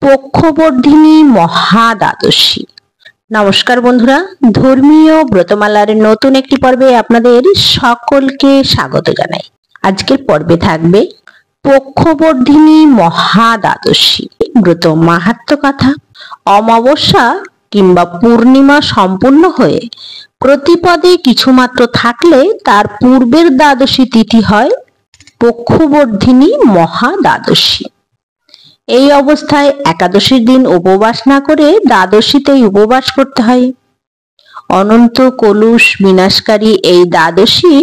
পক্ষবর্ধিনী মহাদ্বাদশী। নমস্কার বন্ধুরা, ধর্মীয় ব্রতমালার নতুন একটি পর্বে আপনাদের সকলকে স্বাগত জানাই। আজকের পর্বে থাকবে পক্ষবর্ধিনী মহাদ্বাদশী ব্রত মাহাত্ম্য কথা। অমাবস্যা কিংবা পূর্ণিমা সম্পূর্ণ হয়ে প্রতিপদে কিছুমাত্র থাকলে তার পূর্বের দ্বাদশী তিথি হয় পক্ষবর্ধিনী মহাদ্বাদশী। এই অবস্থায় একাদশীর দিন উপবাস না করে দ্বাদশীতেই উপবাস করতে হয়। অনন্ত কলুষ বিনাশকারী এই দ্বাদশী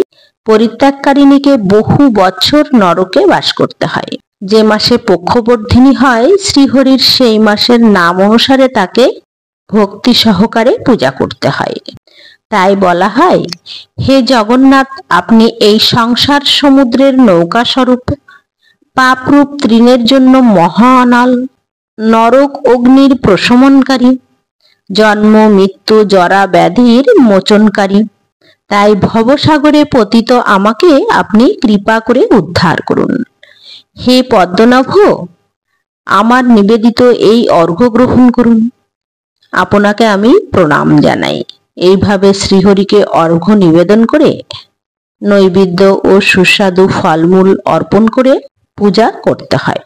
পরিত্যাগকারিণীকে বহু বছর নরকে বাস করতে হয়। যে মাসে পক্ষবর্ধিনী হয় শ্রীহরির সেই মাসের নাম অনুসারে তাকে ভক্তি সহকারে পূজা করতে হয়। তাই বলা হয়, হে জগন্নাথ, আপনি এই সংসার সমুদ্রের নৌকা স্বরূপ, পাপরূপ তৃণের জন্য মহা অনল, নরক অগ্নির প্রশমনকারী, জন্ম মৃত্যু জরা ব্যাধির মোচনকারী। তাই ভবসাগরে পতিত আমাকে আপনি কৃপা করে উদ্ধার করুন। হে পদ্মনাভ, আমার নিবেদিত এই অর্ঘ্য গ্রহণ করুন। আপনাকে আমি প্রণাম জানাই। এইভাবে শ্রীহরিকে অর্ঘ্য নিবেদন করে নৈবেদ্য ও সুস্বাদু ফলমূল অর্পণ করে পূজা করতে হয়।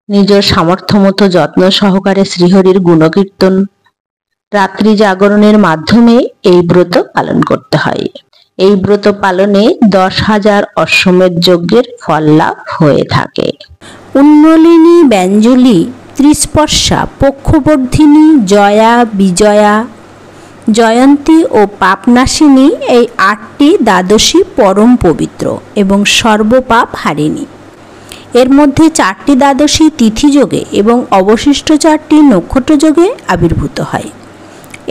নিজ সামর্থ্য মতো যত্ন সহকারে শ্রীহরির গুণকীর্তন, রাত্রি জাগরণের মাধ্যমে এই ব্রত পালন করতে হয়। এই ব্রত পালনে 10,000 অশ্বমেধ যজ্ঞের ফল লাভ হয়ে থাকে। উন্নলিনী, ব্যঞ্জলি, ত্রিস্পর্শা, পক্ষবর্ধিনী, জয়া, বিজয়া, জয়ন্তী ও পাপনাশিনী, এই 8টি দ্বাদশী পরম পবিত্র এবং সর্বপাপ হারিণী। এর মধ্যে 4টি দ্বাদশী তিথিযোগে এবং অবশিষ্ট 4টি নক্ষত্রযোগে আবির্ভূত হয়।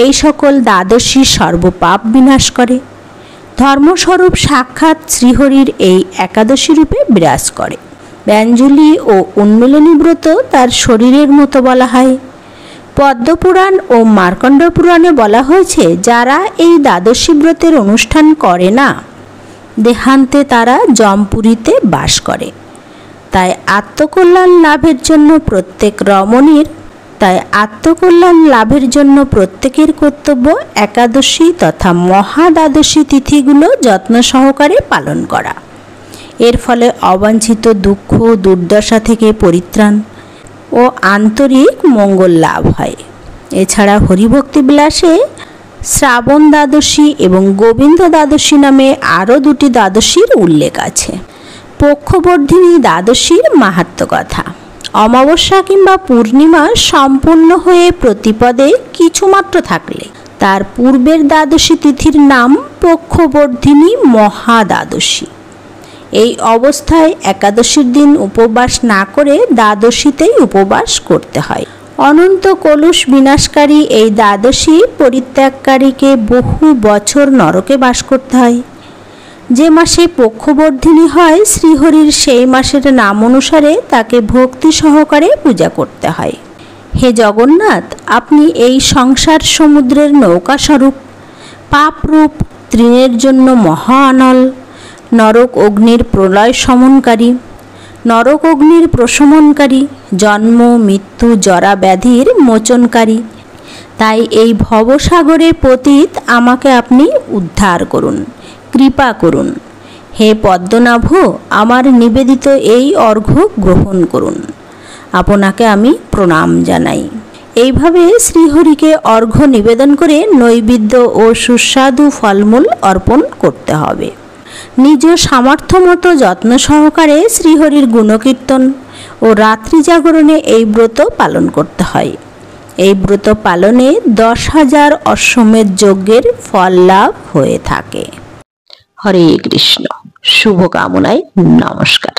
এই সকল দ্বাদশী সর্বপাপ বিনাশ করে। ধর্মস্বরূপ সাক্ষাৎ শ্রীহরির এই একাদশী রূপে বিরাজ করে। ব্যঞ্জলি ও উন্মূলনী ব্রত তার শরীরের মতো বলা হয়। পদ্মপুরাণ ও মার্কণ্ড পুরাণে বলা হয়েছে, যারা এই দ্বাদশী ব্রতের অনুষ্ঠান করে না, দেহান্তে তারা যমপুরীতে বাস করে। তাই আত্মকল্যাণ লাভের জন্য প্রত্যেকের কর্তব্য একাদশী তথা মহাদ্বাদশী তিথিগুলো যত্ন সহকারে পালন করা। এর ফলে অবাঞ্ছিত দুঃখ দুর্দশা থেকে পরিত্রাণ ও আন্তরিক মঙ্গল লাভ হয়। এছাড়া হরিভক্তি বিলাসে শ্রাবণ দ্বাদশী এবং গোবিন্দ দ্বাদশী নামে আরও 2টি দ্বাদশীর উল্লেখ আছে। পক্ষবর্ধিনী দ্বাদশীর মাহাত্ম্য কথা। অমাবস্যা কিংবা পূর্ণিমা সম্পূর্ণ হয়ে প্রতিপদে কিছুমাত্র থাকলে তার পূর্বের দ্বাদশী তিথির নাম পক্ষবর্ধিনী মহাদ্বাদশী। এই অবস্থায় একাদশীর দিন উপবাস না করে দ্বাদশীতেই উপবাস করতে হয়। অনন্ত কলুষ বিনাশকারী এই দ্বাদশী পরিত্যাগকারীকে বহু বছর নরকে বাস করতে হয়। যে মাসে পক্ষবর্ধিনী হয় শ্রীহরির সেই মাসের নাম অনুসারে তাকে ভক্তি সহকারে পূজা করতে হয়। হে জগন্নাথ, আপনি এই সংসার সমুদ্রের নৌকা স্বরূপ, পাপরূপ তৃণের জন্য মহা অনল, নরক অগ্নির প্রলয় শমনকারী, নরক অগ্নির প্রশমনকারী, জন্ম মৃত্যু জরা ব্যাধির মোচনকারী। তাই এই ভবসাগরে পতিত আমাকে আপনি উদ্ধার করুন, কৃপা করুন। হে পদ্মনাভ, আমার নিবেদিত এই অর্ঘ্য গ্রহণ করুন। আপনাকে আমি প্রণাম জানাই। এইভাবে শ্রীহরিকে অর্ঘ্য নিবেদন করে নৈবেদ্য ও সুস্বাদু ফলমূল অর্পণ করতে হবে। নিজ সামর্থ্য মতো যত্ন সহকারে শ্রীহরির গুণকীর্তন ও রাত্রি জাগরণে এই ব্রত পালন করতে হয়। এই ব্রত পালনে 10,000 অশ্বমেধ যজ্ঞের ফল লাভ হয়ে থাকে। হরে কৃষ্ণ। শুভকামনায় নমস্কার।